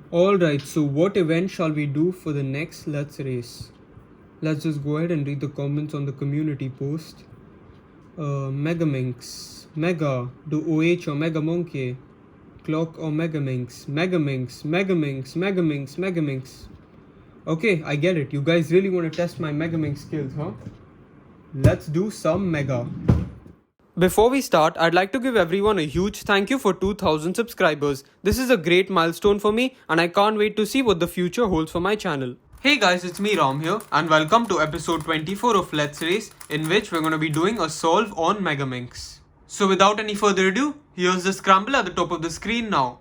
Alright, so what event shall we do for the next Let's Race? Let's just go ahead and read the comments on the community post. Megaminx, Mega, do OH or Mega Monkey, Clock or Megaminx, Megaminx, Megaminx, Megaminx, Megaminx. Okay, I get it. You guys really want to test my Megaminx skills, huh? Let's do some Mega. Before we start, I'd like to give everyone a huge thank you for 2000 subscribers. This is a great milestone for me and I can't wait to see what the future holds for my channel. Hey guys, it's me Ram here and welcome to episode 24 of Let's Race, in which we're going to be doing a solve on Megaminx. So without any further ado, here's the scramble at the top of the screen now.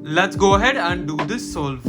Let's go ahead and do this solve.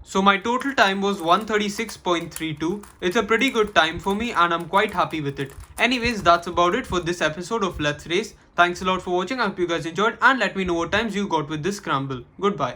So my total time was 136.32. It's a pretty good time for me and I'm quite happy with it. Anyways, that's about it for this episode of Let's Race. Thanks a lot for watching. I hope you guys enjoyed and let me know what times you got with this scramble. Goodbye.